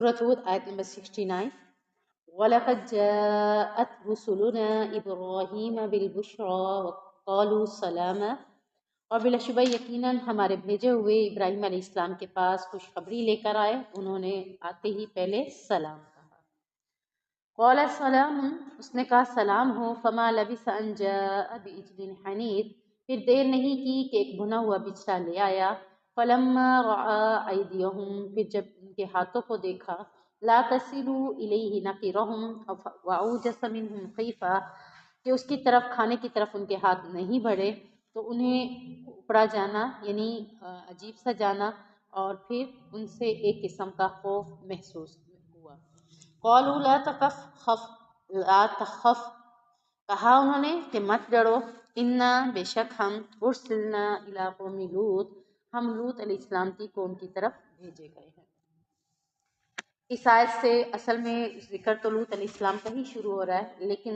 سورۃ ہود آیت نمبر 69. وَلَقَدْ جَاءَتْ رُسُلُنَا إِبْرَاهِيمَ بِالْبُشْرَىٰ وَقَالُوا سَلَامًا، اور بلا شبہ یقیناً ہمارے بھیجے ہوئے ابراہیم علیہ السلام کے پاس خوشخبری لے کر آئے، انہوں نے آتے ہی پہلے سلام کہا. قَالَ سَلَامٌ، اس نے کہا سلام ہو. فَمَا لَبِثَ أَن جَاءَ بِعِجْلٍ حَنِيذٍ، پھر دیر نہیں کی کہ ایک بھنا ہوا بچڑا لے آیا. فَلَمَّا رَأَىٰ أَيْدِيَهُمْ، پھر جب ان کے ہاتھوں کو دیکھا، لَا تَصِلُ إِلَيْهِ نَقِرَهُمْ وَأَوْجَسَ مِنْهُمْ خِیفَةً، کہ اس کی طرف کھانے کی طرف ان کے ہاتھ نہیں بڑھے تو انہیں اپڑا جانا یعنی عجیب سا جانا، اور پھر ان سے ایک قسم کا خوف محسوس ہوا. قالوا لا تخف، کہا انہوں نے کہ مت ڈرو. انا، بے شک ہم، ارسلنا الی قوم لوط، ہم لوط علیہ السلام کی قوم کی طرف بھیجے گئے ہیں. اس آیت سے اصل میں ذکر تو لوط علیہ السلام کا ہی شروع ہو رہا ہے، لیکن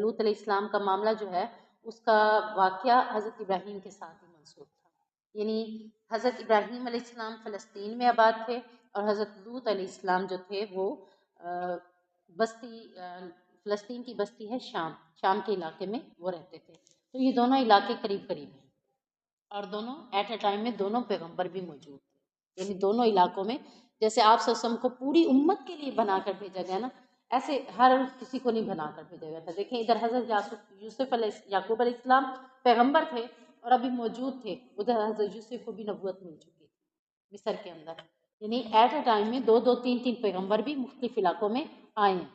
لوط علیہ السلام کا معاملہ جو ہے اس کا واقعہ حضرت ابراہیم کے ساتھ ہی منسوب تھا. یعنی حضرت ابراہیم علیہ السلام فلسطین میں آباد تھے، اور حضرت لوط علیہ السلام جو تھے وہ بستی فلسطین کی بستی ہے شام کے علاقے میں وہ رہتے تھے. تو یہ دونوں علاقے قریب قریب ہیں، اور دونوں ایٹ اے ٹائم میں دونوں پیغمبر بھی موجود تھے. یعنی دونوں علاقوں میں جیسے آپ صلی اللہ علیہ وسلم کو پوری امت کے لیے بنا کر بھیجا گیا نا، ایسے ہر کسی کو نہیں بنا کر بھیجا گیا تھا. دیکھیں ادھر حضرت یعقوب علیہ السلام پیغمبر تھے اور ابھی موجود تھے، ادھر حضرت یوسف کو بھی نبوت مل چکی تھی مصر کے اندر. یعنی ایٹ اے ٹائم میں دو تین پیغمبر بھی مختلف علاقوں میں آئے ہیں.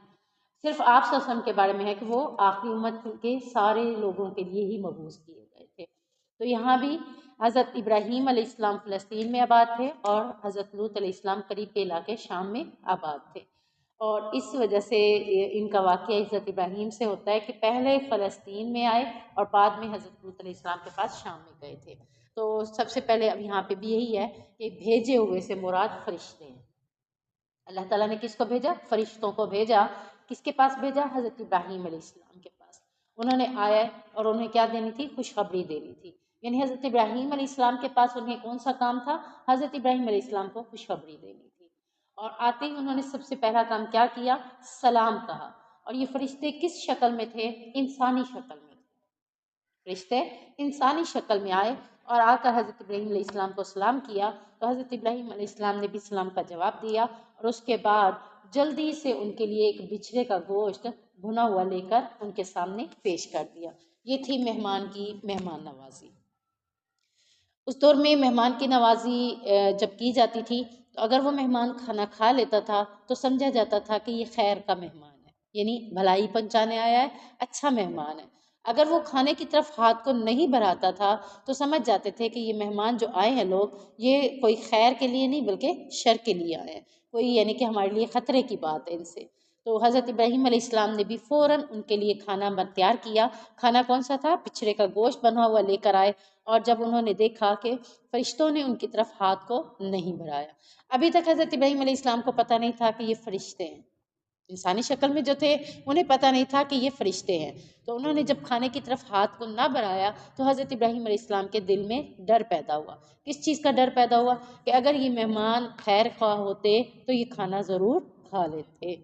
صرف آپ صلی اللہ علیہ وسلم کے بارے میں ہے کہ وہ آخری امت کے سارے لوگوں کے لیے ہی مبعوث کیے گئے تھے. تو یہاں بھی حضرت ابراہیم علیہ السلام فلسطین میں آباد تھے، اور حضرت لوط علیہ السلام قریب کے علاقے شام میں آباد تھے. اور اس وجہ سے ان کا واقعہ حضرت ابراہیم سے ہوتا ہے کہ پہلے فلسطین میں آئے اور بعد میں حضرت لوط علیہ السلام کے پاس شام میں گئے تھے. تو سب سے پہلے اب یہاں پہ بھی یہی ہے کہ بھیجے ہوئے سے مراد فرشتے ہیں. اللہ تعالیٰ نے کس کو بھیجا؟ فرشتوں کو بھیجا. کس کے پاس بھیجا؟ حضرت ابراہیم علیہ السلام کے پاس. انہوں نے آیا اور انہیں کیا دینی تھی؟ خوشخبری دینی تھی. یعنی حضرت ابراہیم علیہ السلام کے پاس انہیں کون سا کام تھا؟ حضرت ابراہیم علیہ السلام کو خوشخبری دینی تھی. اور آتے ہی انہوں نے سب سے پہلا کام کیا کیا؟ سلام کہا. اور یہ فرشتے کس شکل میں تھے؟ انسانی شکل میں تھے. فرشتے انسانی شکل میں آئے اور آ کر حضرت ابراہیم علیہ السلام کو سلام کیا. تو حضرت ابراہیم علیہ السلام نے بھی سلام کا جواب دیا، اور اس کے بعد جلدی سے ان کے لیے ایک بچھڑے کا گوشت بھنا ہوا لے کر ان کے سامنے پیش کر دیا. یہ تھی مہمان کی مہمان نوازی. اس دور میں مہمان کی نوازی جب کی جاتی تھی تو اگر وہ مہمان کھانا کھا لیتا تھا تو سمجھا جاتا تھا کہ یہ خیر کا مہمان ہے، یعنی بھلائی پہنچانے آیا ہے، اچھا مہمان ہے. اگر وہ کھانے کی طرف ہاتھ کو نہیں بڑھاتا تھا تو سمجھ جاتے تھے کہ یہ مہمان جو آئے ہیں لوگ، یہ کوئی خیر کے لیے نہیں بلکہ شر کے لیے آئے ہیں، کوئی یعنی کہ ہمارے لیے خطرے کی بات ہے ان سے. تو حضرت ابراہیم علیہ السلام نے بھی فوراً ان کے لیے کھانا تیار کیا. کھانا کون سا تھا؟ بچھڑے کا گوشت بنا ہوا لے کر آئے. اور جب انہوں نے دیکھا کہ فرشتوں نے ان کی طرف ہاتھ کو نہیں بڑھایا، ابھی تک حضرت ابراہیم علیہ السلام کو پتہ نہیں تھا کہ یہ فرشتے ہیں. انسانی شکل میں جو تھے انہیں پتہ نہیں تھا کہ یہ فرشتے ہیں. تو انہوں نے جب کھانے کی طرف ہاتھ کو نہ بڑھایا تو حضرت ابراہیم علیہ السلام کے دل میں ڈر پیدا ہوا. کس چیز کا ڈر پیدا ہوا؟ کہ اگر یہ مہمان خیر خواہ ہوتے تو یہ کھانا ضرور کھا لیتے.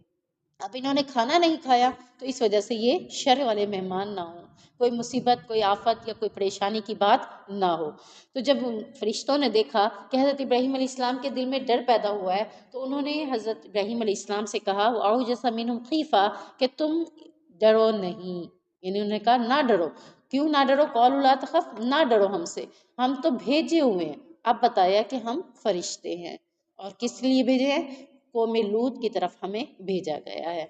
اب انہوں نے کھانا نہیں کھایا تو اس وجہ سے یہ شر والے مہمان نہ ہوں، کوئی مصیبت، کوئی آفت یا کوئی پریشانی کی بات نہ ہو. تو جب فرشتوں نے دیکھا کہ حضرت ابراہیم علیہ السلام کے دل میں ڈر پیدا ہوا ہے تو انہوں نے حضرت ابراہیم علیہ السلام سے کہا وَأَوْجَسَ مِنْهُمْ خِیفَةً، کہ تم ڈرو نہیں. یعنی انہوں نے کہا نہ ڈرو. کیوں نہ ڈرو؟ قَالُوا لَا تَخَفْ، نہ ڈرو ہم سے، ہم تو بھیجے ہوئے ہیں. اب بتایا کہ ہم فرشتے ہیں، اور کس لیے بھیجے ہیں؟ قوم لوط کی طرف ہمیں بھیجا گیا ہے.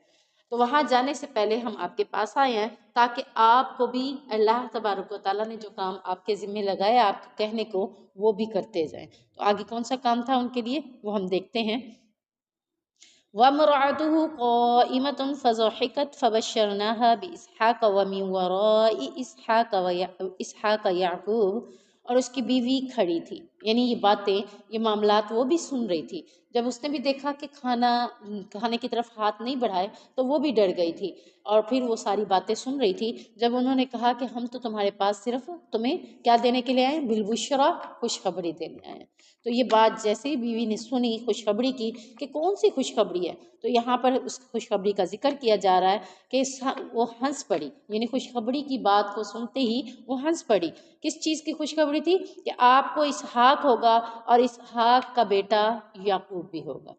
تو وہاں جانے سے پہلے ہم آپ کے پاس آئے ہیں تاکہ آپ کو بھی اللہ تبارک و تعالیٰ نے جو کام آپ کے ذمہ لگایا آپ کو کہنے کو، وہ بھی کرتے جائیں. تو آگے کون سا کام تھا ان کے لیے وہ ہم دیکھتے ہیں. وَامْرَأَتُهُ قَائِمَةٌ فَضَحِكَتْ فَبَشَّرْنَاهَا بِإِسْحَاقَ وَمِنْ وَرَاءِ إِسْحَاقَ يَعْقُوبَ، اور اس کی بیوی کھڑی تھی. یعنی یہ باتیں، یہ معاملات وہ بھی سن رہی تھی. جب اس نے بھی دیکھا کہ کھانے کی طرف ہاتھ نہیں بڑھائے تو وہ بھی ڈر گئی تھی، اور پھر وہ ساری باتیں سن رہی تھی جب انہوں نے کہا کہ ہم تو تمہارے پاس صرف تمہیں کیا دینے کے لیے آئے ہیں، بالبشرا، خوشخبری دینے آئے ہیں۔ تو یہ بات جیسے ہی بیوی نے سنی خوشخبری کی کہ کون سی خوشخبری ہے، تو یہاں پر اس خوشخبری کا ذکر کیا جا رہا ہے کہ وہ ہنس پڑی، یعنی خوشخبری کی بات کو سنتے ہی وہ ہنس پڑی۔ کس چیز کی خوشخبری تھی؟ کہ آپ کو اسحاق ہوگا اور اسحاق کا بیٹا یعقوب بھی ہوگا۔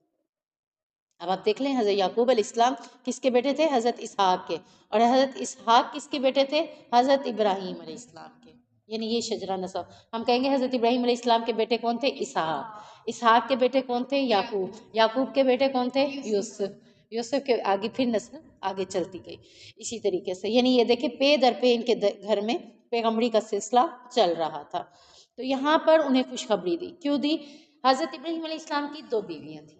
اب آپ دیکھ لیں، حضرت یعقوب علیہ السلام کس کے بیٹے تھے؟ حضرت اسحاق کے، اور حضرت اسحاق کس کے بیٹے تھے؟ حضرت ابراہیم علیہ السلام کے، یعنی یہ شجرہ نسب۔ ہم کہیں گے حضرت ابراہیم علیہ السلام کے بیٹے کون تھے؟ اسحاق۔ اسحاق کے بیٹے کون تھے؟ یعقوب۔ یعقوب کے بیٹے کون تھے؟ یوسف۔ یوسف کے آگے پھر نسل آگے چلتی گئی اسی طریقے سے، یعنی یہ دیکھیں پے در پے ان کے گھر میں پیغمبری کا سلسلہ چل رہا تھا۔ تو یہاں پر انہیں خوشخبری دی، کیوں دی؟ حضرت ابراہیم علیہ السلام کی 2 بیویاں تھیں،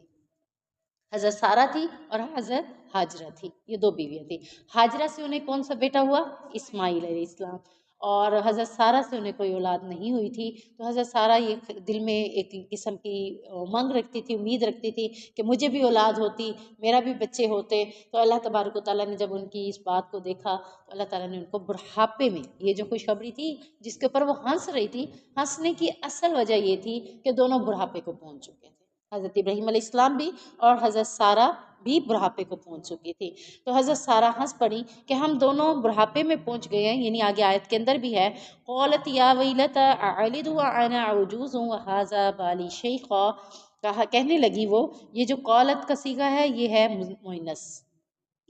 حضرت سارہ تھی اور حضرت ہاجرہ تھی، یہ 2 بیویاں تھیں۔ ہاجرہ سے انہیں کون سا بیٹا ہوا؟ اسماعیل علیہ السلام۔ اور حضرت سارہ سے انہیں کوئی اولاد نہیں ہوئی تھی، تو حضرت سارہ یہ دل میں ایک قسم کی امنگ رکھتی تھی، امید رکھتی تھی کہ مجھے بھی اولاد ہوتی، میرا بھی بچے ہوتے۔ تو اللہ تبارک و تعالیٰ نے جب ان کی اس بات کو دیکھا تو اللہ تعالیٰ نے ان کو بڑھاپے میں، یہ جو خوشخبری تھی جس کے اوپر وہ ہنس رہی تھی، ہنسنے کی اصل وجہ یہ تھی کہ دونوں بڑھاپے کو پہنچ چکے تھے، حضرت ابراہیم علیہ السلام بھی اور حضرت سارہ بھی بڑھاپے کو پہنچ چکی تھی۔ تو حضرت سارہ ہنس پڑی کہ ہم دونوں بڑھاپے میں پہنچ گئے ہیں، یعنی آگے آیت کے اندر بھی ہے، قالت یا ویلتا اعلد وانا عجوز وهذا بالی شیخا، کہنے لگی وہ، یہ جو قالت کا صیغہ ہے یہ ہے مؤنث،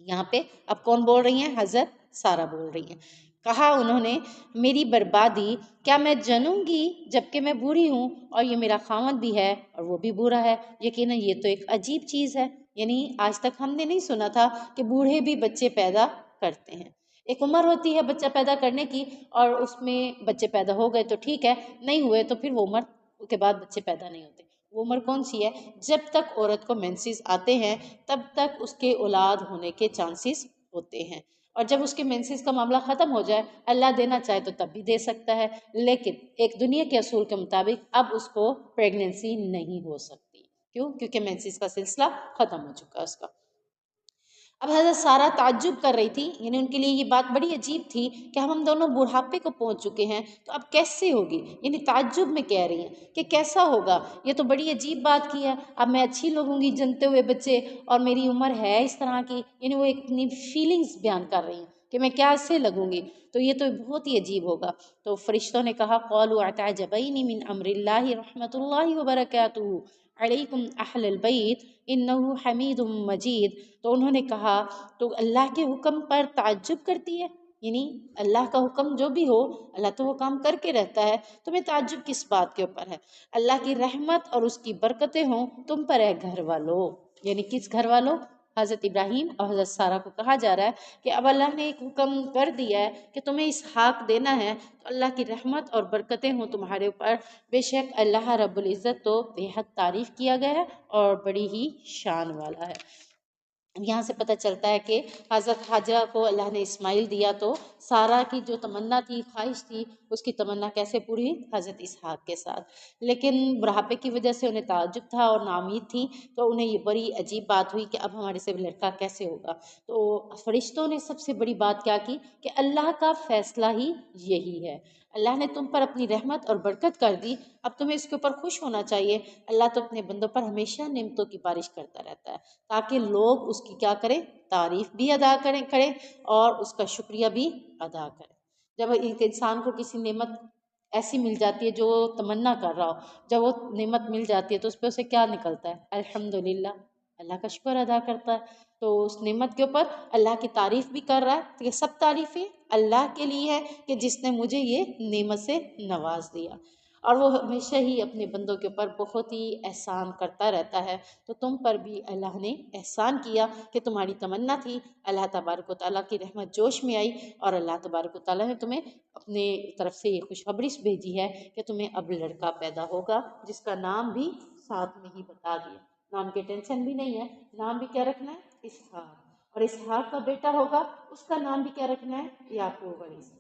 یہاں پہ اب کون بول رہی ہیں؟ حضرت سارہ بول رہی ہیں۔ کہا انہوں نے، میری بربادی، کیا میں جنوں گی جبکہ میں بوڑھی ہوں اور یہ میرا خاوند بھی ہے اور وہ بھی بوڑھا ہے؟ یقیناً یہ تو ایک عجیب چیز ہے، یعنی آج تک ہم نے نہیں سنا تھا کہ بوڑھے بھی بچے پیدا کرتے ہیں۔ ایک عمر ہوتی ہے بچہ پیدا کرنے کی، اور اس میں بچے پیدا ہو گئے تو ٹھیک ہے، نہیں ہوئے تو پھر وہ عمر کے بعد بچے پیدا نہیں ہوتے۔ وہ عمر کون سی ہے؟ جب تک عورت کو مینسز آتے ہیں تب تک اس کے اولاد ہونے کے چانسز ہوتے ہیں، اور جب اس کے مینسز کا معاملہ ختم ہو جائے، اللہ دینا چاہے تو تب بھی دے سکتا ہے، لیکن ایک دنیا کے اصول کے مطابق اب اس کو پریگننسی نہیں ہو سکتی۔ کیوں؟ کیونکہ مینسز کا سلسلہ ختم ہو چکا ہے اس کا۔ اب حضرت سارہ تعجب کر رہی تھی، یعنی ان کے لیے یہ بات بڑی عجیب تھی کہ ہم دونوں بڑھاپے کو پہنچ چکے ہیں تو اب کیسے ہوگی، یعنی تعجب میں کہہ رہی ہیں کہ کیسا ہوگا، یہ تو بڑی عجیب بات کی ہے، اب میں اچھی لگوں گی جنتے ہوئے بچے اور میری عمر ہے اس طرح کی، یعنی وہ ایک اپنی فیلنگز بیان کر رہی ہیں کہ میں کیا سے لگوں گی، تو یہ تو بہت ہی عجیب ہوگا۔ تو فرشتوں نے کہا، قالوا اتعجبین من امر اللہ رحمۃ اللہ وبرکاتہ علیکم اہل البیت انہ حمید مجید۔ تو انہوں نے کہا، تو اللہ کے حکم پر تعجب کرتی ہے، یعنی اللہ کا حکم جو بھی ہو اللہ تو وہ کام کر کے رہتا ہے، تمہیں تعجب کس بات کے اوپر ہے؟ اللہ کی رحمت اور اس کی برکتیں ہوں تم پر اے گھر والو، یعنی کس گھر والوں؟ حضرت ابراہیم اور حضرت سارہ کو کہا جا رہا ہے کہ اب اللہ نے ایک حکم کر دیا ہے کہ تمہیں اسحاق دینا ہے، تو اللہ کی رحمت اور برکتیں ہوں تمہارے اوپر، بے شک اللہ رب العزت تو بے حد تعریف کیا گیا ہے اور بڑی ہی شان والا ہے۔ یہاں سے پتہ چلتا ہے کہ حضرت حاجرہ کو اللہ نے اسماعیل دیا تو سارہ کی جو تمنا تھی، خواہش تھی، اس کی تمنا کیسے پوری ہوئی؟ حضرت اسحاق کے ساتھ۔ لیکن بڑھاپے کی وجہ سے انہیں تعجب تھا اور ناامید تھی، تو انہیں یہ بڑی عجیب بات ہوئی کہ اب ہمارے سے لڑکا کیسے ہوگا۔ تو فرشتوں نے سب سے بڑی بات کیا کی کہ اللہ کا فیصلہ ہی یہی ہے، اللہ نے تم پر اپنی رحمت اور برکت کر دی، اب تمہیں اس کے اوپر خوش ہونا چاہیے۔ اللہ تو اپنے بندوں پر ہمیشہ نعمتوں کی بارش کرتا رہتا ہے تاکہ لوگ اس کی کیا کریں؟ تعریف بھی ادا کریں اور اس کا شکریہ بھی ادا کریں۔ جب ایک انسان کو کسی نعمت ایسی مل جاتی ہے جو تمنا کر رہا ہو، جب وہ نعمت مل جاتی ہے تو اس پہ اسے کیا نکلتا ہے؟ الحمدللہ، اللہ کا شکر ادا کرتا ہے۔ تو اس نعمت کے اوپر اللہ کی تعریف بھی کر رہا ہے، تو یہ سب تعریفیں اللہ کے لیے ہے کہ جس نے مجھے یہ نعمت سے نواز دیا، اور وہ ہمیشہ ہی اپنے بندوں کے اوپر بہت ہی احسان کرتا رہتا ہے۔ تو تم پر بھی اللہ نے احسان کیا کہ تمہاری تمنا تھی، اللہ تبارک و تعالیٰ کی رحمت جوش میں آئی اور اللہ تبارک و تعالیٰ نے تمہیں اپنے طرف سے یہ خوشخبری بھیجی ہے کہ تمہیں اب لڑکا پیدا ہوگا، جس کا نام بھی ساتھ میں ہی بتا دیا، نام کی ٹینشن بھی نہیں ہے، نام بھی کیا رکھنا ہے؟ اسحاق، اور اسحاق کا بیٹا ہوگا، اس کا نام بھی کیا رکھنا ہے؟ یعقوب علیہ السلام۔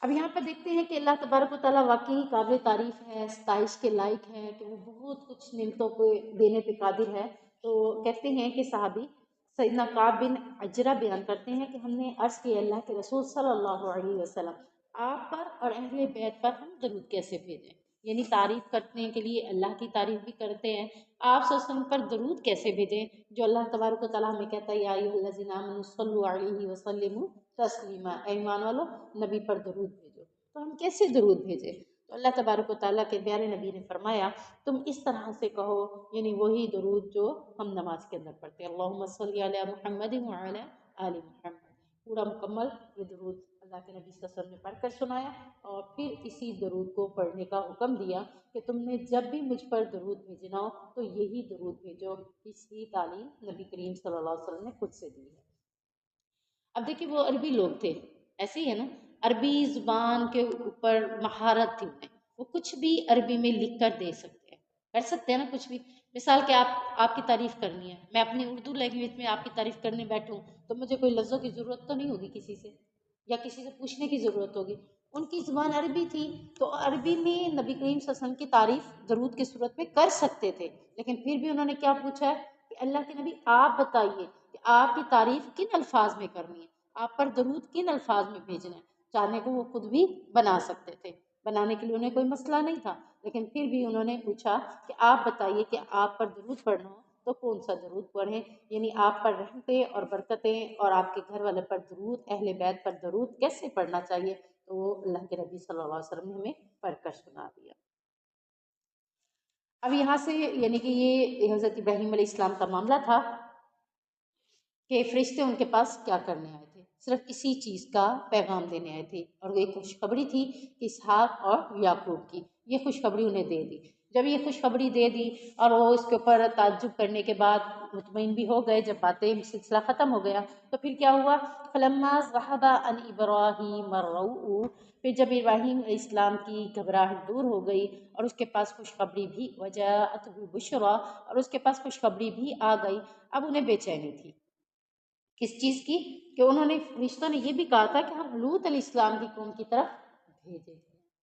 اب یہاں پر دیکھتے ہیں کہ اللہ تبارک و تعالیٰ واقعی قابل تعریف ہے، ستائش کے لائق ہے کہ وہ بہت کچھ نعمتوں کو دینے پہ قادر ہے۔ تو کہتے ہیں کہ صحابی سیدنا کعب بن عجرہ بیان کرتے ہیں کہ ہم نے عرض کیا اللہ کے رسول صلی اللہ علیہ وسلم، آپ پر اور اہل بیت پر ہم درود کیسے بھیجیں؟ یعنی تعریف کرنے کے لیے اللہ کی تعریف بھی کرتے ہیں، آپ صلی اللہ علیہ وسلم پر درود کیسے بھیجیں جو اللہ تبارک و تعالیٰ ہمیں کہتا ہے یا ایھا الذین آمنوا صلوا علیہ وسلموا تسلیما، اے ایمان والو نبی پر درود بھیجو۔ تو ہم کیسے درود بھیجیں؟ تو اللہ تبارک و تعالیٰ کے پیارے نبی نے فرمایا تم اس طرح سے کہو، یعنی وہی درود جو ہم نماز کے اندر پڑھتے ہیں، اللہم صلی علی محمد وعلی آل محمد، پورا مکمل یہ درود اللہ کے نبی صلی اللہ علیہ وسلم نے پڑھ کر سنایا، اور پھر اسی درود کو پڑھنے کا حکم دیا کہ تم نے جب بھی مجھ پر درود بھیجنا ہو تو یہی درود بھیجو۔ اس کی تعلیم نبی کریم صلی اللہ علیہ وسلم نے خود سے دی ہے۔ اب دیکھیں وہ عربی لوگ تھے، ایسے ہی ہے نا، عربی زبان کے اوپر مہارت تھی انہیں، وہ کچھ بھی عربی میں لکھ کر دے سکتے ہیں، کر سکتے ہیں نا کچھ بھی۔ مثال کہ آپ کی تعریف کرنی ہے، میں اپنی اردو لینگویج میں آپ کی تعریف کرنے بیٹھوں تو مجھے کوئی لفظوں کی ضرورت تو نہیں ہوگی کسی سے، یا کسی سے پوچھنے کی ضرورت ہوگی۔ ان کی زبان عربی تھی تو عربی میں نبی کریم صلی اللہ علیہ وسلم کی تعریف درود کی صورت میں کر سکتے تھے، لیکن پھر بھی انہوں نے کیا پوچھا ہے کہ اللہ کے نبی آپ بتائیے کہ آپ کی تعریف کن الفاظ میں کرنی ہے، آپ پر درود کن الفاظ میں بھیجنا ہے۔ چاہنے کو وہ خود بھی بنا سکتے تھے، بنانے کے لیے انہیں کوئی مسئلہ نہیں تھا، لیکن پھر بھی انہوں نے پوچھا کہ آپ بتائیے کہ آپ پر درود پڑھنا ہو تو کون سا درود پڑھیں، یعنی آپ پر رحمتیں اور برکتیں اور آپ کے گھر والے پر درود، اہل بیت پر درود کیسے پڑھنا چاہیے، تو وہ اللہ کے نبی صلی اللہ علیہ وسلم نے ہمیں پڑھ کر سنا دیا۔ اب یہاں سے یعنی کہ یہ حضرت ابراہیم علیہ السلام کا معاملہ تھا کہ فرشتے ان کے پاس کیا کرنے آئے تھے، صرف اسی چیز کا پیغام دینے آئے تھے، اور وہ ایک خوشخبری تھی کہ اسحاق اور یعقوب کی، یہ خوشخبری انہیں دے دی۔ جب یہ خوشخبری دے دی اور وہ اس کے اوپر تعجب کرنے کے بعد مطمئن بھی ہو گئے، جب باتیں سلسلہ ختم ہو گیا تو پھر کیا ہوا، فلما ذهب عن ابراہیم الروع، پھر جب ابراہیم علیہ السلام کی گھبراہٹ دور ہو گئی اور اس کے پاس خوشخبری بھی وجاءته البشرى، اور اس کے پاس خوشخبری بھی آ گئی، اب انہیں بے چینی تھی کس چیز کی، کہ انہوں نے فرشتوں نے یہ بھی کہا تھا کہ ہم لوط علیہ السلام کی قوم کی طرف بھیجے،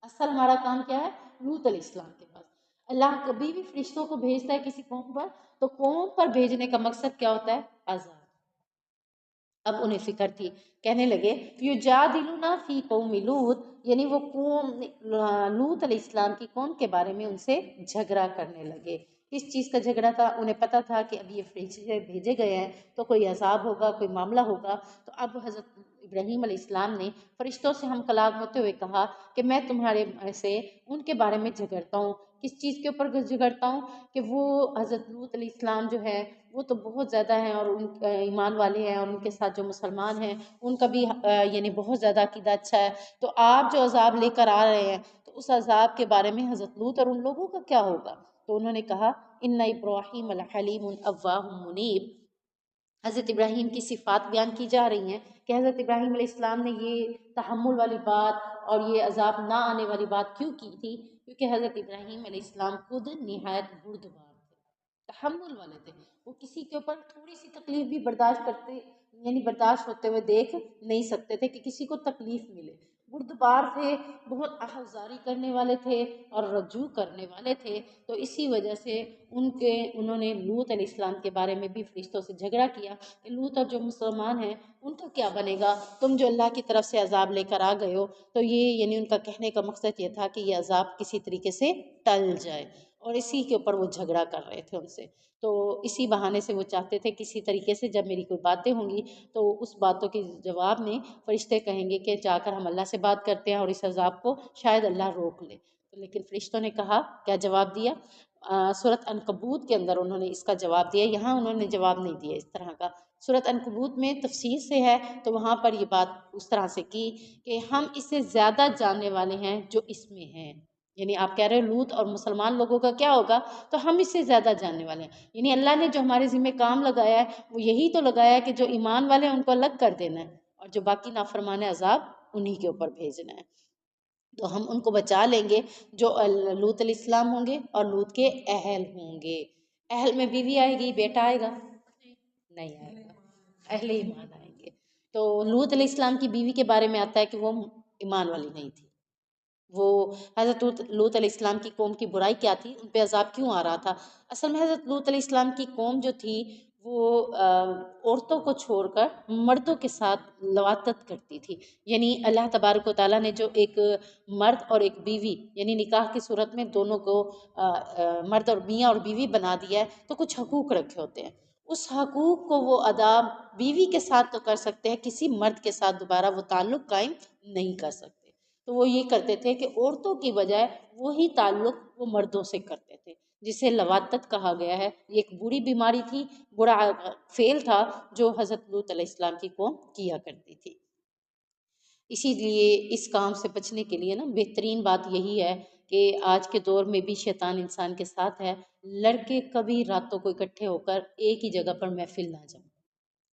اصل ہمارا کام کیا ہے، لوط علیہ السلام کے پاس۔ اللہ کبھی بھی فرشتوں کو بھیجتا ہے کسی قوم پر تو قوم پر بھیجنے کا مقصد کیا ہوتا ہے، عذاب۔ اب انہیں فکر تھی، کہنے لگے یجادلونا فی قوم لوط، یعنی وہ قوم لوط علیہ السلام کی قوم کے بارے میں ان سے جھگڑا کرنے لگے۔ کس چیز کا جھگڑا تھا، انہیں پتا تھا کہ اب یہ فرشتے بھیجے گئے ہیں تو کوئی عذاب ہوگا، کوئی معاملہ ہوگا، تو اب حضرت ابراہیم علیہ السلام نے فرشتوں سے ہم کلام ہوتے ہوئے کہا کہ میں تمہارے سے ان کے بارے میں جھگڑتا ہوں۔ کس چیز کے اوپر جھگڑتا ہوں، کہ وہ حضرت لوط علیہ السلام جو ہے وہ تو بہت زیادہ ہیں اور ان ایمان والے ہیں، اور ان کے ساتھ جو مسلمان ہیں ان کا بھی یعنی بہت زیادہ عقیدہ اچھا ہے، تو آپ جو عذاب لے کر آ رہے ہیں تو اس عذاب کے بارے میں حضرت لوط اور ان لوگوں کا کیا ہوگا۔ تو انہوں نے کہا ان ابراہیم لحلیم اواہ منیب، حضرت ابراہیم کی صفات بیان کی جا رہی ہیں کہ حضرت ابراہیم علیہ السلام نے یہ تحمل والی بات اور یہ عذاب نہ آنے والی بات کیوں کی تھی، کیونکہ حضرت ابراہیم علیہ السلام خود نہایت بردبار تھے، تحمل والے تھے، وہ کسی کے اوپر تھوڑی سی تکلیف بھی برداشت کرتے، یعنی برداشت ہوتے ہوئے دیکھ نہیں سکتے تھے کہ کسی کو تکلیف ملے، بردبار تھے، بہت آہذاری کرنے والے تھے اور رجوع کرنے والے تھے، تو اسی وجہ سے انہوں نے لوط علیہ السلام کے بارے میں بھی فرشتوں سے جھگڑا کیا کہ لوط اور جو مسلمان ہیں ان کا کیا بنے گا، تم جو اللہ کی طرف سے عذاب لے کر آ گئے ہو، تو یہ یعنی ان کا کہنے کا مقصد یہ تھا کہ یہ عذاب کسی طریقے سے ٹل جائے، اور اسی کے اوپر وہ جھگڑا کر رہے تھے ان سے، تو اسی بہانے سے وہ چاہتے تھے کسی طریقے سے جب میری کوئی باتیں ہوں گی تو اس باتوں کے جواب میں فرشتے کہیں گے کہ جا کر ہم اللہ سے بات کرتے ہیں اور اس عذاب کو شاید اللہ روک لے، لیکن فرشتوں نے کہا کیا جواب دیا، سورۃ عنکبوت کے اندر انہوں نے اس کا جواب دیا، یہاں انہوں نے جواب نہیں دیا اس طرح کا، سورۃ عنکبوت میں تفصیل سے ہے تو وہاں پر یہ بات اس طرح سے کی کہ ہم اس سے زیادہ جاننے والے ہیں جو اس میں ہیں، یعنی آپ کہہ رہے ہیں لوط اور مسلمان لوگوں کا کیا ہوگا، تو ہم اس سے زیادہ جاننے والے ہیں، یعنی اللہ نے جو ہمارے ذمہ کام لگایا ہے وہ یہی تو لگایا ہے کہ جو ایمان والے ہیں ان کو الگ کر دینا ہے اور جو باقی نافرمان عذاب انہی کے اوپر بھیجنا ہے، تو ہم ان کو بچا لیں گے جو لوط علیہ السلام ہوں گے اور لوط کے اہل ہوں گے، اہل میں بیوی آئے گی، بیٹا آئے گا نہیں آئے گا، اہل ایمان آئیں گے، تو لوط علیہ السلام کی بیوی کے بارے میں آتا ہے کہ وہ ایمان والی نہیں تھی. وہ حضرت لوط علیہ السلام کی قوم کی برائی کیا تھی، ان پہ عذاب کیوں آ رہا تھا؟ اصل میں حضرت لوط علیہ السلام کی قوم جو تھی وہ عورتوں کو چھوڑ کر مردوں کے ساتھ لواطت کرتی تھی. یعنی اللہ تبارک و تعالیٰ نے جو ایک مرد اور ایک بیوی یعنی نکاح کی صورت میں دونوں کو مرد اور میاں اور بیوی بنا دیا ہے، تو کچھ حقوق رکھے ہوتے ہیں. اس حقوق کو وہ ادا بیوی کے ساتھ تو کر سکتے ہیں، کسی مرد کے ساتھ دوبارہ وہ تعلق قائم نہیں کر سکتے. تو وہ یہ کرتے تھے کہ عورتوں کی بجائے وہی تعلق وہ مردوں سے کرتے تھے، جسے لواطت کہا گیا ہے. یہ ایک بری بیماری تھی، برا فعل تھا جو حضرت لوط علیہ السلام کی قوم کیا کرتی تھی. اسی لیے اس کام سے بچنے کے لیے نا بہترین بات یہی ہے کہ آج کے دور میں بھی شیطان انسان کے ساتھ ہے. لڑکے کبھی راتوں کو اکٹھے ہو کر ایک ہی جگہ پر محفل نہ جائیں.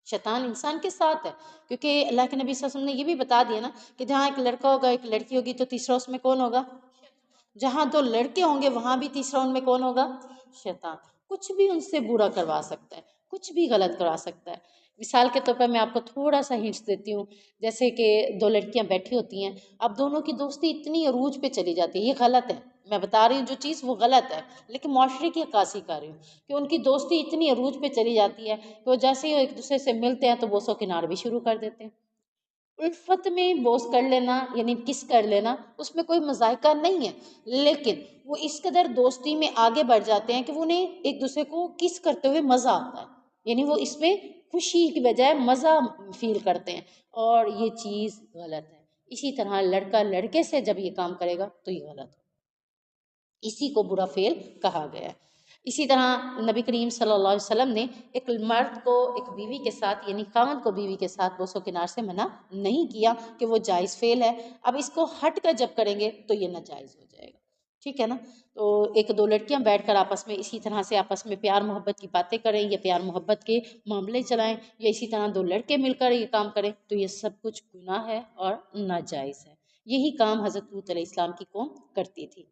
شیطان انسان کے ساتھ ہے، کیونکہ اللہ کے نبی صلی اللہ علیہ وسلم نے یہ بھی بتا دیا نا کہ جہاں ایک لڑکا ہوگا ایک لڑکی ہوگی تو تیسرا اس میں کون ہوگا؟ جہاں دو لڑکے ہوں گے وہاں بھی تیسرا ان میں کون ہوگا؟ شیطان. کچھ بھی ان سے برا کروا سکتا ہے، کچھ بھی غلط کروا سکتا ہے. مثال کے طور پر میں آپ کو تھوڑا سا ہنٹس دیتی ہوں. جیسے کہ دو لڑکیاں بیٹھی ہوتی ہیں، اب دونوں کی دوستی اتنی عروج پہ چلی جاتی ہے. یہ غلط ہے، میں بتا رہی ہوں جو چیز وہ غلط ہے، لیکن معاشرے کی عکاسی کر رہی ہوں کہ ان کی دوستی اتنی عروج پہ چلی جاتی ہے کہ وہ جیسے ہی ایک دوسرے سے ملتے ہیں تو بوسو کنار بھی شروع کر دیتے ہیں. الفت میں بوس کر لینا یعنی کس کر لینا اس میں کوئی مذائقہ نہیں ہے، لیکن وہ اس قدر دوستی میں آگے بڑھ جاتے ہیں کہ وہ انہیں ایک دوسرے کو کس کرتے ہوئے مزہ آتا ہے. یعنی وہ اس میں خوشی کی بجائے مزہ فیل کرتے ہیں، اور یہ چیز غلط ہے. اسی طرح لڑکا لڑکے سے جب یہ کام کرے گا تو یہ غلط ہے، اسی کو برا فعل کہا گیا ہے. اسی طرح نبی کریم صلی اللہ علیہ وسلم نے ایک مرد کو ایک بیوی کے ساتھ یعنی خاوند کو بیوی کے ساتھ بوسو کنار سے منع نہیں کیا کہ وہ جائز فعل ہے. اب اس کو ہٹ کر جب کریں گے تو یہ ناجائز ہو جائے گا. ٹھیک ہے نا؟ تو ایک دو لڑکیاں بیٹھ کر آپس میں اسی طرح سے آپس میں پیار محبت کی باتیں کریں یا پیار محبت کے معاملے چلائیں، یا اسی طرح دو لڑکے مل کر یہ کام کریں، تو یہ سب کچھ گناہ ہے اور ناجائز ہے. یہی کام حضرت لوط علیہ السلام کی قوم کرتی تھی.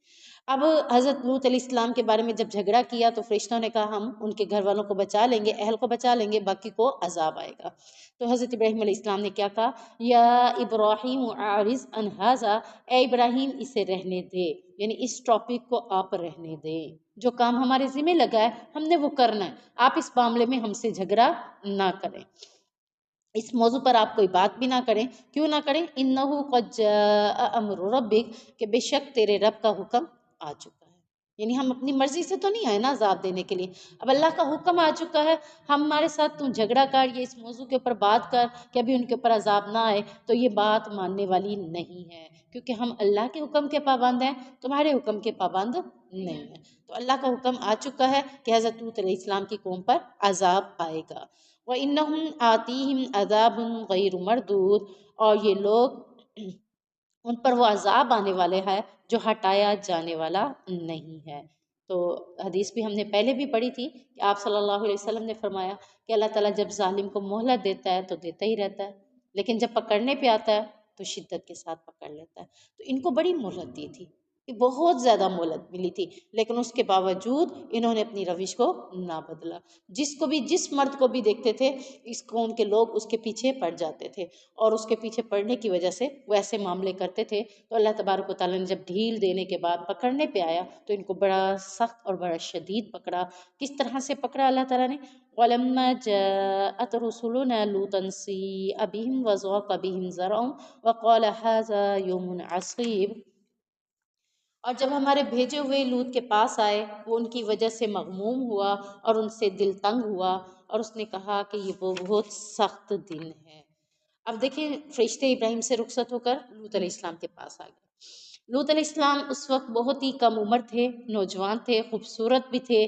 اب حضرت لوط علیہ السلام کے بارے میں جب جھگڑا کیا تو فرشتوں نے کہا ہم ان کے گھر والوں کو بچا لیں گے، اہل کو بچا لیں گے، باقی کو عذاب آئے گا. تو حضرت ابراہیم علیہ السلام نے کیا کہا؟ یا ابراہیم اعرض عن ھذا، اے ابراہیم اسے رہنے دے، یعنی اس ٹاپک کو آپ رہنے دیں. جو کام ہمارے ذمہ لگا ہے ہم نے وہ کرنا ہے، آپ اس معاملے میں ہم سے جھگڑا نہ کریں، اس موضوع پر آپ کوئی بات بھی نہ کریں. کیوں نہ کریں؟ انہو قد جاء امر ربک، کہ بے شک تیرے رب کا حکم آ چکا ہے. یعنی ہم اپنی مرضی سے تو نہیں آئے نا عذاب دینے کے لیے، اب اللہ کا حکم آ چکا ہے. ہمارے ساتھ تم جھگڑا کر یا اس موضوع کے اوپر بات کر کہ ابھی ان کے اوپر عذاب نہ آئے، تو یہ بات ماننے والی نہیں ہے، کیونکہ ہم اللہ کے حکم کے پابند ہیں، تمہارے حکم کے پابند نہیں ہیں. تو اللہ کا حکم آ چکا ہے کہ حضرت لوط علیہ السلام کی قوم پر عذاب آئے گا. وَإِنَّهُمْ آتِيهِمْ عَذَابٌ غَيْرُ مَرْدُودٌ، اور یہ لوگ ان پر وہ عذاب آنے والے ہیں جو ہٹایا جانے والا نہیں ہے. تو حدیث بھی ہم نے پہلے بھی پڑھی تھی کہ آپ صلی اللہ علیہ وسلم نے فرمایا کہ اللہ تعالیٰ جب ظالم کو مہلت دیتا ہے تو دیتا ہی رہتا ہے، لیکن جب پکڑنے پہ آتا ہے تو شدت کے ساتھ پکڑ لیتا ہے. تو ان کو بڑی مہلت دی تھی، بہت زیادہ مہلت ملی تھی، لیکن اس کے باوجود انہوں نے اپنی روش کو نہ بدلا. جس کو بھی جس مرد کو بھی دیکھتے تھے اس قوم کے لوگ اس کے پیچھے پڑ جاتے تھے، اور اس کے پیچھے پڑنے کی وجہ سے وہ ایسے معاملے کرتے تھے. تو اللہ تبارک و تعالیٰ نے جب ڈھیل دینے کے بعد پکڑنے پہ آیا تو ان کو بڑا سخت اور بڑا شدید پکڑا. کس طرح سے پکڑا اللہ تعالیٰ نے؟ وَلَمَّا جَاءَتْ رُسُلُنَا لُوطًا سِيءَ بِهِمْ وَضَاقَ بِهِمْ ذَرْعُهُمْ وَقَالَ هَٰذَا يَوْمٌ عَصِيبٌ، اور جب ہمارے بھیجے ہوئے لوط کے پاس آئے وہ ان کی وجہ سے مغموم ہوا اور ان سے دل تنگ ہوا، اور اس نے کہا کہ یہ وہ بہت سخت دن ہے. اب دیکھیں فرشتے ابراہیم سے رخصت ہو کر لوط علیہ السلام کے پاس آ گئے. لوط علیہ السلام اس وقت بہت ہی کم عمر تھے، نوجوان تھے، خوبصورت بھی تھے.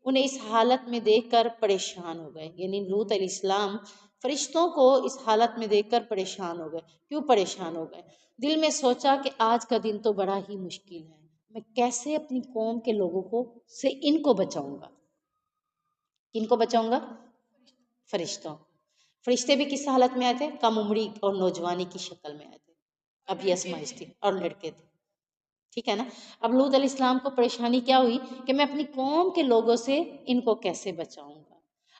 انہیں اس حالت میں دیکھ کر پریشان ہو گئے، یعنی لوط علیہ السلام فرشتوں کو اس حالت میں دیکھ کر پریشان ہو گئے. کیوں پریشان ہو گئے؟ دل میں سوچا کہ آج کا دن تو بڑا ہی مشکل ہے، میں کیسے اپنی قوم کے لوگوں کو سے ان کو بچاؤں گا. کن کو بچاؤں گا؟ فرشتوں. فرشتے بھی کس حالت میں آئے تھے؟ کم عمری اور نوجوانی کی شکل میں آئے تھے. اب یہ آزمائش تھی اور لڑکے تھے. ٹھیک ہے نا؟ اب لوط علیہ السلام کو پریشانی کیا ہوئی کہ میں اپنی قوم کے لوگوں سے ان کو کیسے بچاؤں گا.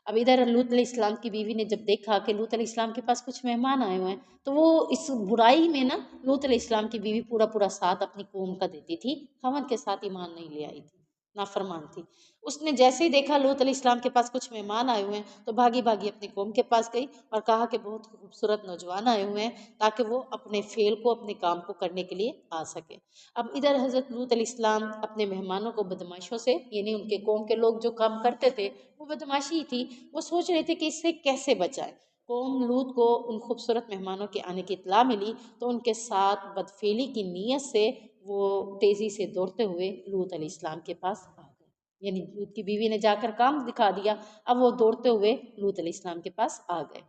اب ادھر لوط علیہ السلام کی بیوی نے جب دیکھا کہ لوط علیہ السلام کے پاس کچھ مہمان آئے ہوئے ہیں تو وہ اس برائی میں نا لوط علیہ السلام کی بیوی پورا پورا ساتھ اپنی قوم کا دیتی تھی، خاوند کے ساتھ ایمان نہیں لے آئی تھی، نافرمان تھی۔ اس نے جیسے ہی دیکھا لوط علیہ السلام کے پاس کچھ مہمان آئے ہوئے ہیں تو بھاگی بھاگی اپنی قوم کے پاس گئی اور کہا کہ بہت خوبصورت نوجوان آئے ہوئے ہیں تاکہ وہ اپنے فعل کو اپنے کام کو کرنے کے لیے آ سکے۔ اب ادھر حضرت لوط علیہ السلام اپنے مہمانوں کو بدماشوں سے، یعنی ان کے قوم کے لوگ جو کام کرتے تھے وہ بدماشی ہی تھی، وہ سوچ رہے تھے کہ اس سے کیسے بچائیں۔ قوم لوط کو ان خوبصورت مہمانوں کے آنے کی اطلاع ملی تو ان کے ساتھ بدفعلی کی نیت سے وہ تیزی سے دوڑتے ہوئے لوط علیہ السلام کے پاس آ گئے، یعنی لوط کی بیوی نے جا کر کام دکھا دیا، اب وہ دوڑتے ہوئے لوط علیہ السلام کے پاس آ گئے۔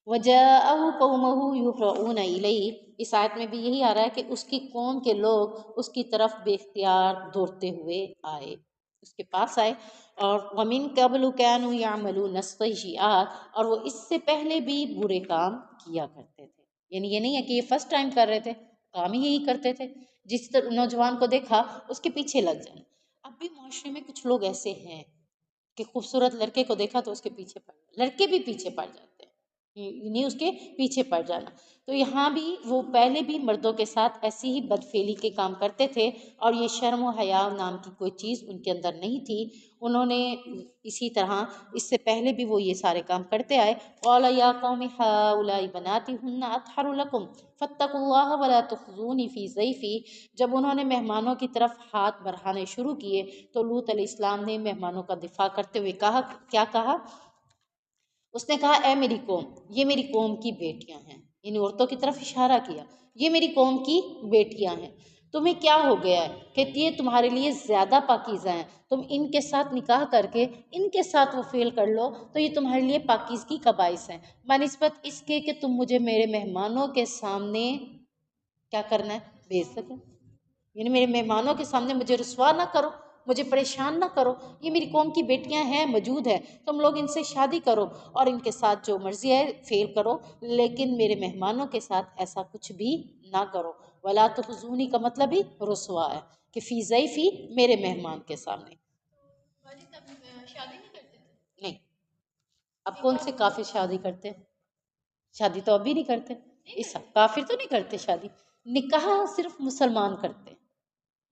وَجَاءَهُ قَوْمُهُ يُهْرَعُونَ إِلَيْهِ، اس آیت میں بھی یہی آ رہا ہے کہ اس کی قوم کے لوگ اس کی طرف بے اختیار دوڑتے ہوئے آئے، اس کے پاس آئے۔ اور وَمِن قَبْلُ كَانُوا يَعْمَلُونَ السَّيِّئَاتِ، اور وہ اس سے پہلے بھی برے کام کیا کرتے تھے، یعنی یہ نہیں ہے کہ یہ فرسٹ ٹائم کر رہے تھے، کام ہی یہی کرتے تھے، جس طرح نوجوان کو دیکھا اس کے پیچھے لگ جانا۔ اب بھی معاشرے میں کچھ لوگ ایسے ہیں کہ خوبصورت لڑکے کو دیکھا تو اس کے پیچھے پڑ جانا، لڑکے بھی پیچھے پڑ جاتے ہیں، نہیں اس کے پیچھے پڑ جانا۔ تو یہاں بھی وہ پہلے بھی مردوں کے ساتھ ایسی ہی بدفعلی کے کام کرتے تھے اور یہ شرم و حیا نام کی کوئی چیز ان کے اندر نہیں تھی، انہوں نے اسی طرح اس سے پہلے بھی وہ یہ سارے کام کرتے آئے۔ قَالَ يَا قَوْمِ هَٰؤُلَاءِ بَنَاتِي هُنَّ أَطْهَرُ لَكُمْ فَاتَّقُوا اللَّهَ وَلَا تُخْزُونِي فِي ضَيْفِي، جب انہوں نے مہمانوں کی طرف ہاتھ بڑھانے شروع کیے تو لوط علیہ السلام نے مہمانوں کا دفاع کرتے ہوئے کہا، کیا کہا؟ اس نے کہا اے میری قوم، یہ میری قوم کی بیٹیاں ہیں، ان عورتوں کی طرف اشارہ کیا، یہ میری قوم کی بیٹیاں ہیں، تمہیں کیا ہو گیا ہے کہ یہ تمہارے لیے زیادہ پاکیزہ ہیں، تم ان کے ساتھ نکاح کر کے ان کے ساتھ وہ فعل کر لو تو یہ تمہارے لیے پاکیزگی کا باعث ہیں، بنسبت اس کے کہ تم مجھے میرے مہمانوں کے سامنے کیا کرنا ہے، بھیج سکیں، یعنی میرے مہمانوں کے سامنے مجھے رسوا نہ کرو، مجھے پریشان نہ کرو، یہ میری قوم کی بیٹیاں ہیں، موجود ہیں، تم لوگ ان سے شادی کرو اور ان کے ساتھ جو مرضی ہے فعل کرو، لیکن میرے مہمانوں کے ساتھ ایسا کچھ بھی نہ کرو۔ ولا تخزونی کا مطلب ہی رسوا ہے کہ فی ضیفی، میرے مہمان کے سامنے۔ شادی نہیں کرتے تھے؟ نہیں، اب کون سے کافر شادی کرتے ہیں؟ شادی تو ابھی نہیں کرتے، اس کافر تو نہیں کرتے شادی، نکاح صرف مسلمان کرتے ہیں،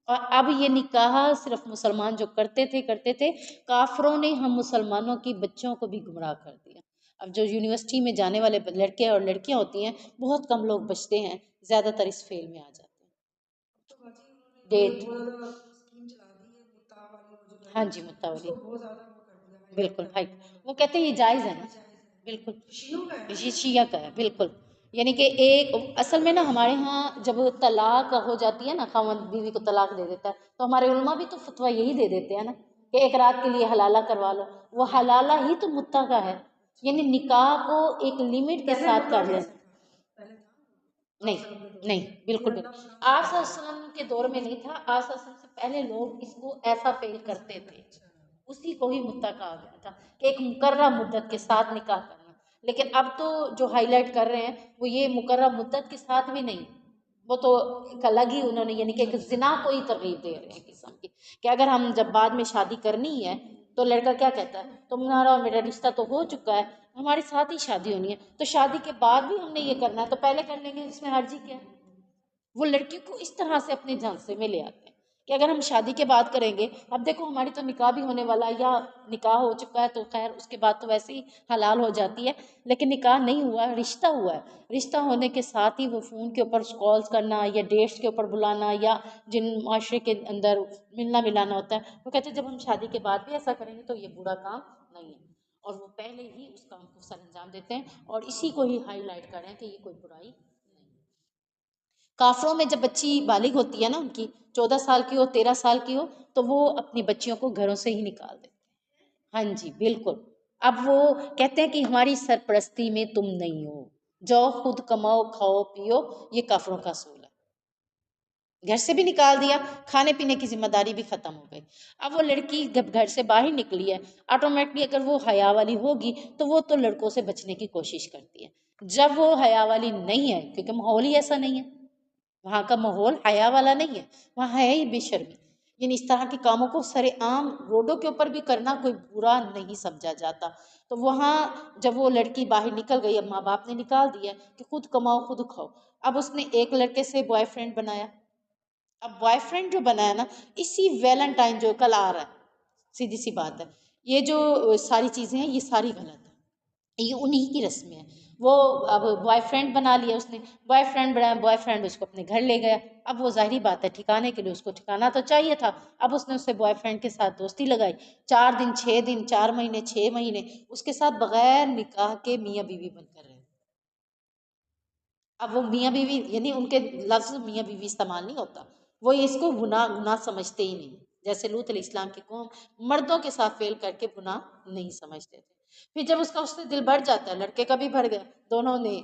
اور اب یہ نکاح صرف مسلمان جو کرتے تھے، کافروں نے ہم مسلمانوں کی بچوں کو بھی گمراہ کر دیا۔ اب جو یونیورسٹی میں جانے والے لڑکے اور لڑکیاں ہوتی ہیں بہت کم لوگ بچتے ہیں، زیادہ تر اس فیل میں آ جاتے ہیں۔ ڈیٹ، ہاں جی، متولی، بالکل بھائی، وہ کہتے ہیں یہ جائز ہے نا، بالکل یہ شیعہ کا ہے، بالکل، یعنی کہ ایک اصل میں نا ہمارے ہاں جب طلاق ہو جاتی ہے نا، خاوند بیوی کو طلاق دے دیتا ہے تو ہمارے علماء بھی تو فتویٰ یہی دے دیتے ہیں نا کہ ایک رات کے لیے حلالہ کروا لو، وہ حلالہ ہی تو متع کا ہے، یعنی نکاح کو ایک لیمٹ کے ساتھ کر لیں۔ نہیں نہیں، بالکل بالکل، آپ صلی اللہ علیہ وسلم کے دور میں نہیں تھا، آپ صلی اللہ علیہ وسلم سے پہلے لوگ اس کو ایسا فعل کرتے تھے، اسی کو ہی متع کہا گیا تھا کہ ایک مقررہ مدت کے ساتھ نکاح کرنا، لیکن اب تو جو ہائی لائٹ کر رہے ہیں وہ یہ مقررہ مدت کے ساتھ بھی نہیں، وہ تو ایک الگ ہی انہوں نے، یعنی کہ ایک زنا کو ہی ترغیب دے رہے ہیں قسم کی، کہ اگر ہم جب بعد میں شادی کرنی ہے تو لڑکا کیا کہتا ہے، تمہارا اور میرا رشتہ تو ہو چکا ہے، ہمارے ساتھ ہی شادی ہونی ہے، تو شادی کے بعد بھی ہم نے یہ کرنا ہے تو پہلے کر لیں گے، اس میں حرجی کیا ہے؟ وہ لڑکیوں کو اس طرح سے اپنے جھانسے میں لے آتے ہیں کہ اگر ہم شادی کے بعد کریں گے، اب دیکھو ہماری تو نکاح بھی ہونے والا ہے، یا نکاح ہو چکا ہے تو خیر اس کے بعد تو ویسے ہی حلال ہو جاتی ہے، لیکن نکاح نہیں ہوا ہے، رشتہ ہوا ہے، رشتہ ہونے کے ساتھ ہی وہ فون کے اوپر کالز کرنا یا ڈیٹس کے اوپر بلانا یا جن معاشرے کے اندر ملنا ملانا ہوتا ہے، وہ کہتے ہیں جب ہم شادی کے بعد بھی ایسا کریں گے تو یہ برا کام نہیں ہے، اور وہ پہلے ہی اس کام کو سر انجام دیتے ہیں اور اسی کو ہی ہائی لائٹ کر رہے ہیں کہ یہ کوئی برائی نہیں۔ کافروں میں جب بچی بالغ ہوتی ہے نا، ان کی 14 سال کی ہو، 13 سال کی ہو، تو وہ اپنی بچیوں کو گھروں سے ہی نکال دیتے ہیں، ہاں جی بالکل، اب وہ کہتے ہیں کہ ہماری سرپرستی میں تم نہیں ہو، جاؤ خود کماؤ کھاؤ پیو، یہ کافروں کا اصول ہے، گھر سے بھی نکال دیا، کھانے پینے کی ذمہ داری بھی ختم ہو گئی۔ اب وہ لڑکی جب گھر سے باہر نکلی ہے، آٹومیٹکلی اگر وہ حیا والی ہوگی تو وہ تو لڑکوں سے بچنے کی کوشش کرتی ہے، جب وہ حیا والی نہیں ہے کیونکہ ماحول ہی ایسا نہیں ہے، وہاں کا ماحول حیا والا نہیں ہے، وہاں ہے ہی بے شرمی، یعنی اس طرح کے کاموں کو سر عام روڈوں کے اوپر بھی کرنا کوئی برا نہیں سمجھا جاتا. تو وہاں جب وہ لڑکی باہر نکل گئی، اب ماں باپ نے نکال دیا کہ خود کماؤ خود کھاؤ. اب اس نے ایک لڑکے سے بوائے فرینڈ بنایا. اب بوائے فرینڈ جو بنایا نا، اسی ویلنٹائن جو کل آ رہا ہے، سیدھی سی بات ہے، یہ جو ساری چیزیں ہیں یہ ساری غلط ہیں، یہ انہی کی رسمیں ہیں. وہ اب بوائے فرینڈ بنا لیا اس نے، بوائے فرینڈ بنایا، بوائے فرینڈ اس کو اپنے گھر لے گیا. اب وہ ظاہری بات ہے ٹھکانے کے لیے اس کو ٹھکانا تو چاہیے تھا. اب اس نے اسے بوائے فرینڈ کے ساتھ دوستی لگائی، 4 دن 6 دن 4 مہینے 6 مہینے اس کے ساتھ بغیر نکاح کے میاں بیوی بن کر رہے. اب وہ میاں بیوی یعنی ان کے لفظ میاں بیوی استعمال نہیں ہوتا، وہ اس کو گناہ سمجھتے ہی نہیں. جیسے لوط علیہ السلام کی قوم مردوں کے ساتھ فیل کر کے گناہ نہیں سمجھتے تھے. پھر جب اس کا اس سے دل بڑھ جاتا ہے، لڑکے کا بھی بھر گیا، دونوں نے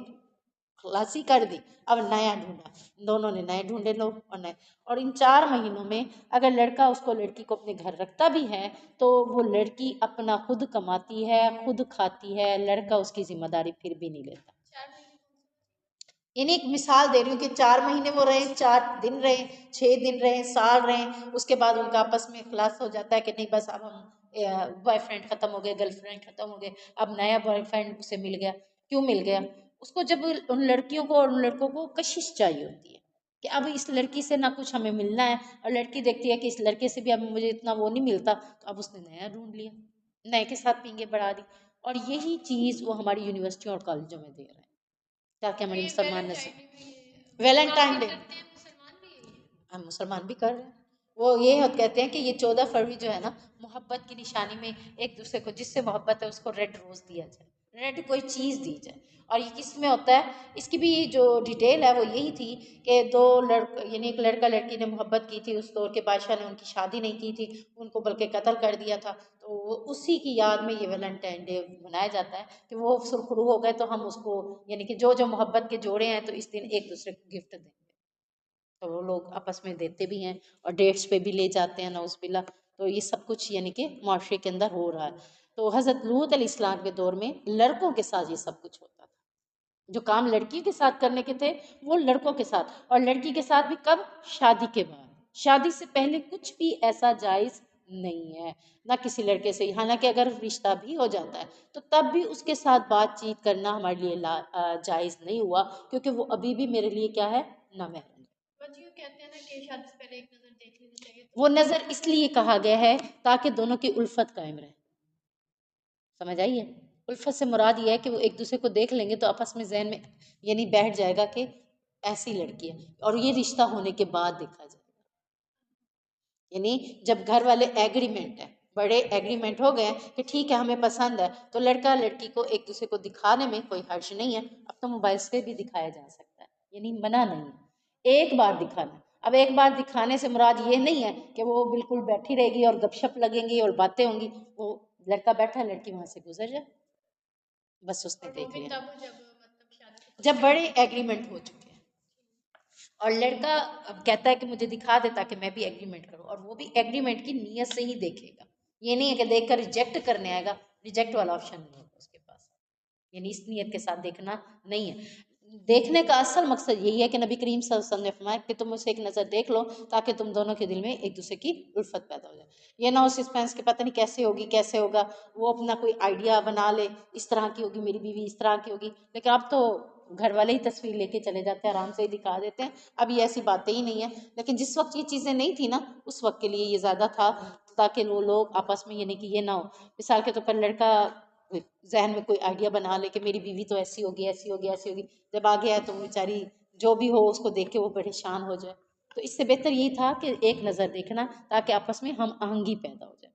خلاصی کر دی. اب نیا ڈھونڈا، دونوں نے نئے ڈھونڈے لوگ اور نئے. اور ان 4 مہینوں میں اگر لڑکا اس کو لڑکی کو اپنے گھر رکھتا بھی ہے تو وہ لڑکی اپنا خود کماتی ہے، خود کھاتی ہے، لڑکا اس کی ذمہ داری پھر بھی نہیں لیتا. یعنی ایک مثال دے رہی ہوں کہ 4 مہینے وہ رہے، 4 دن رہے، 6 دن رہے، سال رہے، اس کے بعد ان کا آپس میں اختلاف ہو جاتا ہے کہ نہیں بس اب ہم بوائے فرینڈ ختم ہو گئے، گرل فرینڈ ختم ہو گئے، اب نیا بوائے فرینڈ اسے مل گیا. کیوں مل گیا؟ اس کو جب ان لڑکیوں کو اور ان لڑکوں کو کشش چاہیے ہوتی ہے کہ اب اس لڑکی سے نہ کچھ ہمیں ملنا ہے، اور لڑکی دیکھتی ہے کہ اس لڑکے سے بھی اب مجھے اتنا وہ نہیں ملتا، تو اب اس نے نیا ڈھونڈ لیا، نئے کے ساتھ پینگے بڑھا دی. اور یہی چیز وہ ہماری یونیورسٹیوں اور کالجوں میں دے رہے ہیں تاکہ ہماری مسلمان نسل ویلنٹائن ڈے ہم مسلمان بھی کر رہے ہیں. وہ یہ کہتے ہیں کہ یہ 14 فروری جو ہے نا، محبت کی نشانی میں ایک دوسرے کو جس سے محبت ہے اس کو ریڈ روز دیا جائے، ریڈ کوئی چیز دی جائے. اور یہ کس میں ہوتا ہے؟ اس کی بھی جو ڈیٹیل ہے وہ یہی تھی کہ یعنی ایک لڑکا لڑکی نے محبت کی تھی، اس دور کے بادشاہ نے ان کی شادی نہیں کی تھی، ان کو بلکہ قتل کر دیا تھا. تو اسی کی یاد میں یہ ویلنٹائن ڈے منایا جاتا ہے کہ وہ سرخرو ہو گئے تو ہم اس کو یعنی کہ جو محبت کے جوڑے ہیں تو اس دن ایک دوسرے کو گفٹ دیں گے. تو وہ لوگ آپس میں دیتے بھی ہیں اور ڈیٹس پہ بھی لے جاتے ہیں، نعوذ باللہ. تو یہ سب کچھ یعنی کہ معاشرے کے اندر ہو رہا ہے. تو حضرت لوط علیہ السلام کے دور میں لڑکوں کے ساتھ یہ سب کچھ ہوتا تھا. جو کام لڑکی کے ساتھ کرنے کے تھے وہ لڑکوں کے ساتھ، اور لڑکی کے ساتھ بھی کب؟ شادی کے بعد. شادی سے پہلے کچھ بھی ایسا جائز نہیں ہے، نہ کسی لڑکے سے. حالانکہ اگر رشتہ بھی ہو جاتا ہے تو تب بھی اس کے ساتھ بات چیت کرنا ہمارے لیے جائز نہیں ہوا، کیونکہ وہ ابھی بھی میرے لیے کیا ہے؟ نامحرم. کہتے ہیں نا کہ شادی سے پہلے ایک نظر دیکھ لینی چاہیے. وہ نظر اس لیے کہا گیا ہے تاکہ دونوں کی الفت قائم رہے. سمجھ آئیے؟ الفت سے مراد یہ ہے کہ وہ ایک دوسرے کو دیکھ لیں گے تو آپس میں ذہن میں یعنی بیٹھ جائے گا کہ ایسی لڑکی ہے، اور یہ رشتہ ہونے کے بعد دیکھا جائے گا. یعنی جب گھر والے ایگریمنٹ ہے، بڑے ایگریمنٹ ہو گئے کہ ٹھیک ہے ہمیں پسند ہے، تو لڑکا لڑکی کو ایک دوسرے کو دکھانے میں کوئی حرج نہیں ہے. اب تو موبائل سے بھی دکھایا جا سکتا ہے، یعنی منع نہیں ہے. ایک بار دکھانا. اب ایک بار دکھانے سے مراد یہ نہیں ہے کہ وہ بالکل بیٹھی رہے گی اور گپ شپ لگیں گی اور باتیں ہوں گی. وہ لڑکا بیٹھا، لڑکی وہاں سے گزر جائے، بس اس نے دیکھ لیا جب بڑے ایگریمنٹ ہو چکے ہیں. اور لڑکا اب کہتا ہے کہ مجھے دکھا دے تاکہ میں بھی ایگریمنٹ کروں، اور وہ بھی ایگریمنٹ کی نیت سے ہی دیکھے گا. یہ نہیں ہے کہ دیکھ کر ریجیکٹ کرنے آئے گا، ریجیکٹ والا آپشن نہیں ہوگا اس کے پاس. یعنی اس نیت کے ساتھ دیکھنا نہیں ہے. دیکھنے کا اصل مقصد یہی ہے کہ نبی کریم صلی اللہ علیہ وسلم نے فرمایا کہ تم اسے ایک نظر دیکھ لو تاکہ تم دونوں کے دل میں ایک دوسرے کی الفت پیدا ہو جائے. یہ نہ ہو سسپینس کہ پتہ نہیں کیسے ہوگی کیسے ہوگا، وہ اپنا کوئی آئیڈیا بنا لے، اس طرح کی ہوگی میری بیوی، اس طرح کی ہوگی. لیکن اب تو گھر والے ہی تصویر لے کے چلے جاتے ہیں، آرام سے ہی دکھا دیتے ہیں. اب یہ ایسی باتیں ہی نہیں ہیں. لیکن جس وقت یہ چیزیں نہیں تھی نا، اس وقت کے لیے یہ زیادہ تھا تاکہ وہ لوگ آپس میں یعنی کہ یہ نہ ہو. مثال کے طور پر لڑکا ذہن میں کوئی آئیڈیا بنا لے کہ میری بیوی تو ایسی ہوگی ایسی ہوگی ایسی ہوگی، جب آگے آئے تو بیچاری جو بھی ہو اس کو دیکھ کے وہ پریشان ہو جائے. تو اس سے بہتر یہی تھا کہ ایک نظر دیکھنا تاکہ آپس میں ہم آہنگی پیدا ہو جائے.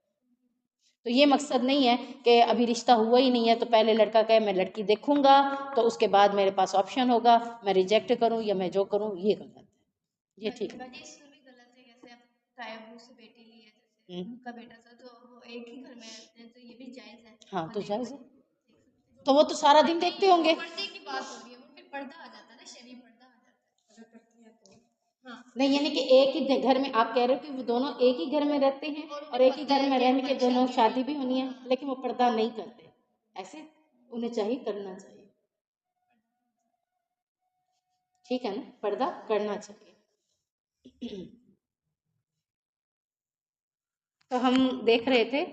تو یہ مقصد نہیں ہے کہ ابھی رشتہ ہوا ہی نہیں ہے تو پہلے لڑکا کہے میں لڑکی دیکھوں گا تو اس کے بعد میرے پاس آپشن ہوگا، میں ریجیکٹ کروں یا میں جو کروں. یہ غلط ہے، یہ ٹھیک ہے. ہاں تو جائز ہے. تو وہ تو سارا دن دیکھتے ہوں گے. نہیں یعنی کہ ایک ہی گھر میں آپ کہہ رہے ہو کہ وہ دونوں ایک ہی گھر میں رہتے ہیں اور ایک ہی گھر میں رہنے کے دونوں شادی بھی ہونی ہے لیکن وہ پردہ نہیں کرتے، ایسے انہیں چاہیے کرنا چاہیے. ٹھیک ہے نا، پردہ کرنا چاہیے. تو ہم دیکھ رہے تھے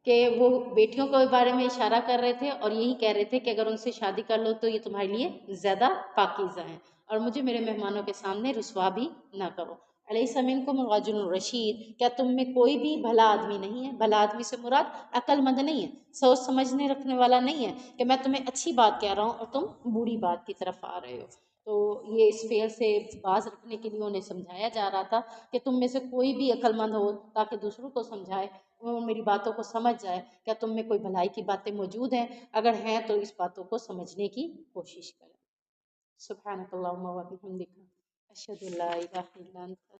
کہ وہ بیٹیوں کے بارے میں اشارہ کر رہے تھے اور یہی کہہ رہے تھے کہ اگر ان سے شادی کر لو تو یہ تمہارے لیے زیادہ پاکیزہ ہیں اور مجھے میرے مہمانوں کے سامنے رسوا بھی نہ کرو۔ علیہ منکم الرجل الرشید، کیا تم میں کوئی بھی بھلا آدمی نہیں ہے؟ بھلا آدمی سے مراد عقل مند نہیں ہے، سوچ سمجھنے رکھنے والا نہیں ہے کہ میں تمہیں اچھی بات کہہ رہا ہوں اور تم بری بات کی طرف آ رہے ہو۔ تو یہ اس فعل سے باز رکھنے کے لیے انہیں سمجھایا جا رہا تھا کہ تم میں سے کوئی بھی عقل مند ہو تاکہ دوسروں کو سمجھائے، وہ میری باتوں کو سمجھ جائے، کیا تم میں کوئی بھلائی کی باتیں موجود ہیں؟ اگر ہیں تو اس باتوں کو سمجھنے کی کوشش کریں۔ سبحانک اللہم و بحمدک، اشہد ان لا الہ الا انت۔